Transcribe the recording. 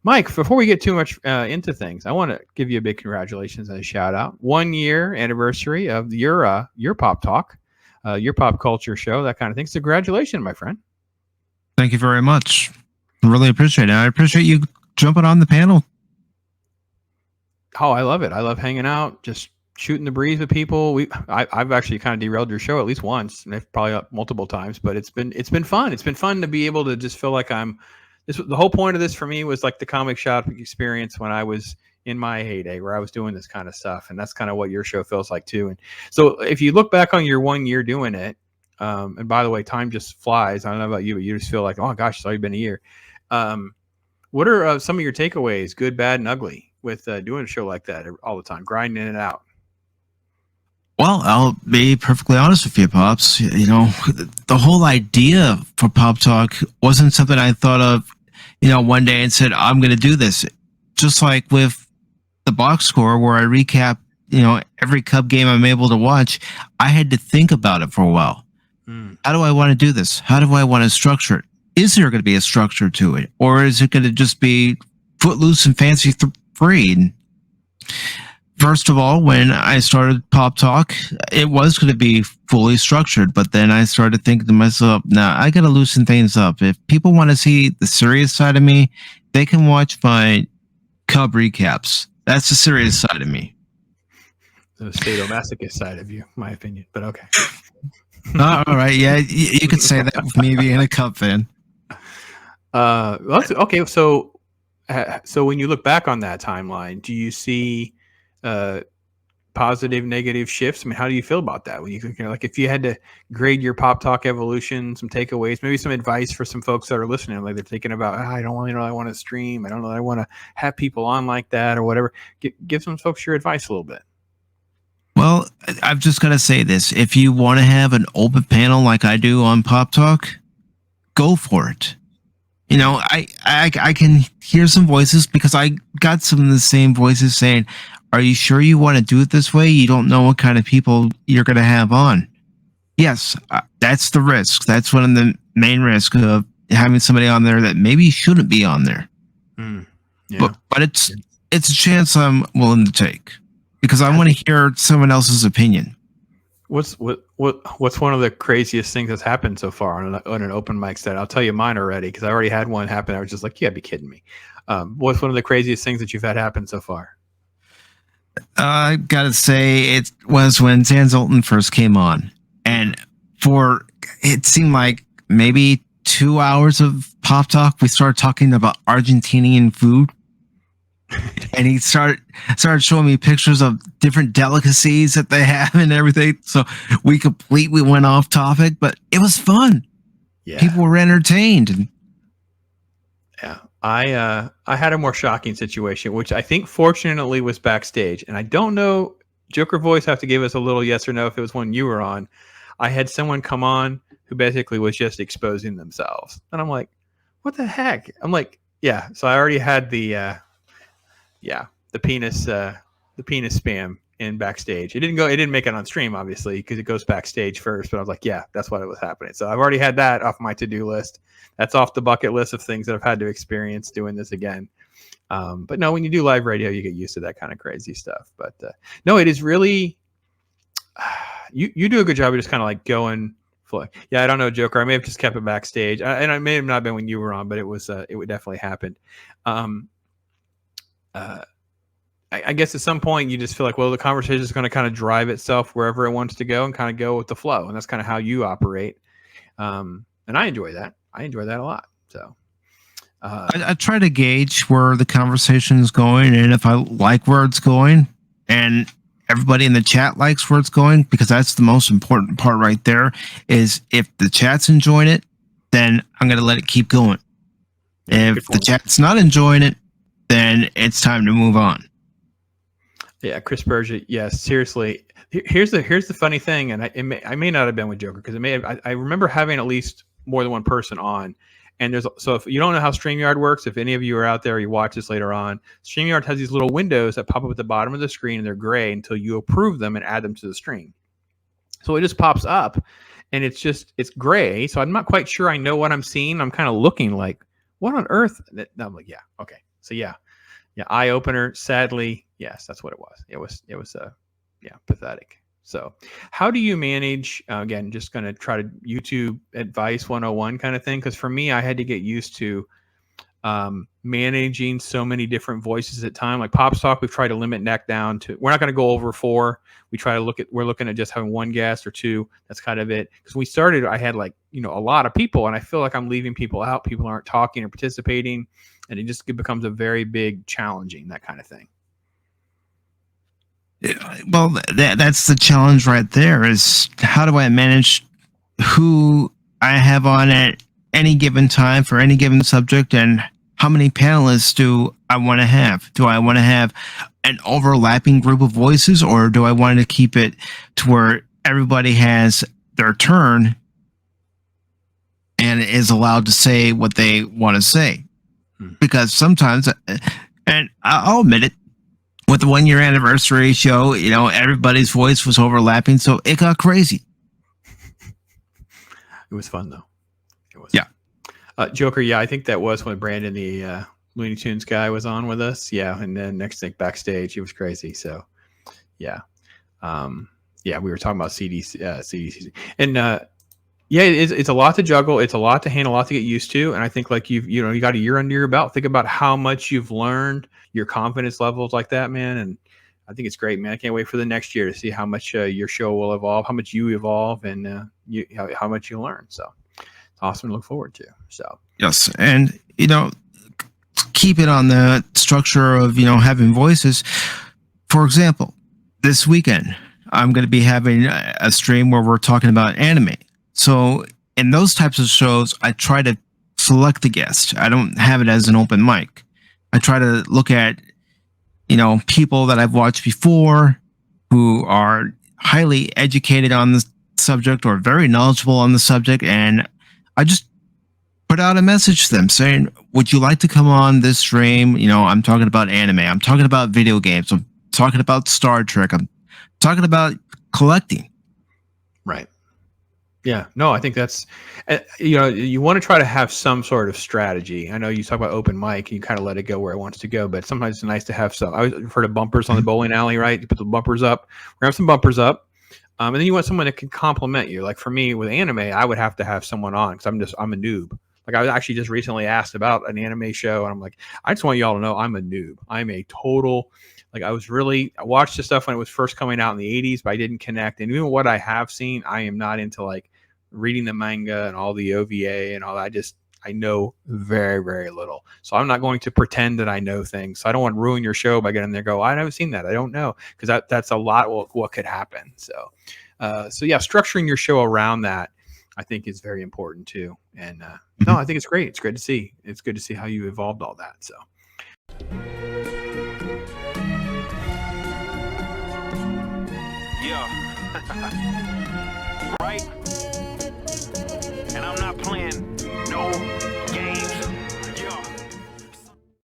Mike, before we get too much into things, I want to give you a big congratulations and a shout out. 1 year anniversary of your Pop Talk, your pop culture show, that kind of thing. So congratulations, my friend. Thank you very much. I really appreciate it. I appreciate you jumping on the panel. Oh, I love it. I love hanging out, just shooting the breeze with people. I've actually kind of derailed your show at least once, and probably multiple times, but it's been fun. It's been fun to be able to just feel like the whole point of this for me was like the comic shop experience when I was in my heyday, where I was doing this kind of stuff, and that's kind of what your show feels like too. And so if you look back on your 1 year doing it, and by the way, time just flies. I don't know about you, but you just feel like, oh gosh, it's already been a year. What are some of your takeaways, good, bad, and ugly, with doing a show like that all the time, grinding it out? Well, I'll be perfectly honest with you, Pops. You know, the whole idea for Pop Talk wasn't something I thought of, one day and said, I'm going to do this. Just like with the box score, where I recap, every Cub game I'm able to watch, I had to think about it for a while. How do I want to do this? How do I want to structure it? Is there going to be a structure to it? Or is it going to just be footloose and fancy free? First of all, when I started Pop Talk, it was going to be fully structured, but then I started thinking to myself, nah, I got to loosen things up. If people want to see the serious side of me, they can watch my Cub recaps. That's the serious side of me. The sadomasochist side of you, my opinion, but okay. All right, yeah, you could say that with me being a Cub fan. Okay, so when you look back on that timeline, do you see positive, negative shifts? I mean, how do you feel about that? When like, if you had to grade your Pop Talk evolution, some takeaways, maybe some advice for some folks that are listening, like they're thinking about, I don't really know I want to stream, I don't know I want to have people on like that or whatever. Give some folks your advice a little bit. Well, I've just got to say this. If you want to have an open panel like I do on Pop Talk, go for it. I can hear some voices, because I got some of the same voices saying, are you sure you want to do it this way? You don't know what kind of people you're going to have on. Yes, that's the risk. That's one of the main risks of having somebody on there that maybe shouldn't be on there. Yeah. But it's a chance I'm willing to take, because I want to hear someone else's opinion. What's one of the craziest things that's happened so far on an open mic set? I'll tell you mine already, because I already had one happen. I was just like, you gotta be kidding me. What's one of the craziest things that you've had happen so far? I gotta say, it was when Zan Zoltan first came on, and it seemed like maybe 2 hours of Pop Talk, we started talking about Argentinian food. And he started showing me pictures of different delicacies that they have and everything. So we completely went off topic, but it was fun. Yeah. People were entertained. Yeah. I had a more shocking situation, which I think fortunately was backstage. And I don't know, Joker Voice have to give us a little yes or no if it was one you were on. I had someone come on who basically was just exposing themselves. And I'm like, what the heck? I'm like, yeah. So I already had the penis spam in backstage. It didn't make it on stream, obviously, because it goes backstage first. But I was like, yeah, that's what it was happening. So I've already had that off my to-do list. That's off the bucket list of things that I've had to experience doing this again. But no, when you do live radio, you get used to that kind of crazy stuff. But no, it is really, you do a good job of just kind of like going. Yeah, I don't know, Joker. I may have just kept it backstage, and I may have not been when you were on, but it would definitely happened. I guess at some point you just feel like, well, the conversation is going to kind of drive itself wherever it wants to go and kind of go with the flow. And that's kind of how you operate. And I enjoy that. I enjoy that a lot. So I try to gauge where the conversation is going, and if I like where it's going and everybody in the chat likes where it's going, because that's the most important part right there, is if the chat's enjoying it, then I'm going to let it keep going. If the chat's not enjoying it, then it's time to move on. Yeah, Chris Berger. Yes, seriously. Here's the funny thing, and I may not have been with Joker, because I remember having at least more than one person on. And so if you don't know how StreamYard works, if any of you are out there, you watch this later on, StreamYard has these little windows that pop up at the bottom of the screen, and they're gray until you approve them and add them to the stream. So it just pops up, and it's gray. So I'm not quite sure I know what I'm seeing. I'm kind of looking like, what on earth? And I'm like, yeah, okay. So yeah, eye opener. Sadly, yes, that's what it was. It was pathetic. So how do you manage, again, just going to try to YouTube advice 101 kind of thing? Because for me, I had to get used to managing so many different voices at a time. Like Pops Talk, we've tried to limit neck down to, we're not going to go over 4. We're looking at just having 1 guest or 2. That's kind of it. Because we started, I had like, a lot of people, and I feel like I'm leaving people out. People aren't talking or participating, and it becomes a very big challenging, that kind of thing. Well, that's the challenge right there, is how do I manage who I have on at any given time for any given subject, and how many panelists do I want to have? Do I want to have an overlapping group of voices, or do I want to keep it to where everybody has their turn and is allowed to say what they want to say? Because sometimes, and I'll admit it, with the 1-year anniversary show, everybody's voice was overlapping, so it got crazy. It was fun though. It was. Yeah. Joker. Yeah, I think that was when Brandon, the Looney Tunes guy, was on with us. Yeah, and then next thing backstage, it was crazy. So, yeah, we were talking about CDC, and it's a lot to juggle. It's a lot to handle, a lot to get used to. And I think like you got a year under your belt. Think about how much you've learned, your confidence levels like that, man. And I think it's great, man. I can't wait for the next year to see how much your show will evolve, how much you evolve, and how much you learn. So it's awesome to look forward to. So yes, and keep it on the structure of having voices. For example, this weekend I'm going to be having a stream where we're talking about anime. So in those types of shows, I try to select the guest. I don't have it as an open mic. I try to look at, people that I've watched before who are highly educated on the subject or very knowledgeable on the subject. And I just put out a message to them saying, would you like to come on this stream? I'm talking about anime. I'm talking about video games. I'm talking about Star Trek. I'm talking about collecting. Right. Yeah, no, I think that's, you want to try to have some sort of strategy. I know you talk about open mic, and you kind of let it go where it wants to go, but sometimes it's nice to have some. I refer to bumpers on the bowling alley, right? You put the bumpers up. We're going to have some bumpers up. And then you want someone that can compliment you. Like for me with anime, I would have to have someone on because I'm a noob. Like I was actually just recently asked about an anime show, and I'm like, I just want y'all to know I'm a noob. I'm a total, like I watched the stuff when it was first coming out in the 80s, but I didn't connect. And even what I have seen, I am not into like reading the manga and all the OVA and all that. I know very, very little. So I'm not going to pretend that I know things. So I don't want to ruin your show by getting there and go, I haven't seen that. I don't know. Because that's a lot what could happen. So yeah, structuring your show around that, I think, is very important too. And no, I think it's great. It's great to see. It's good to see how you evolved all that. So. Yeah. Right? And I'm not playing no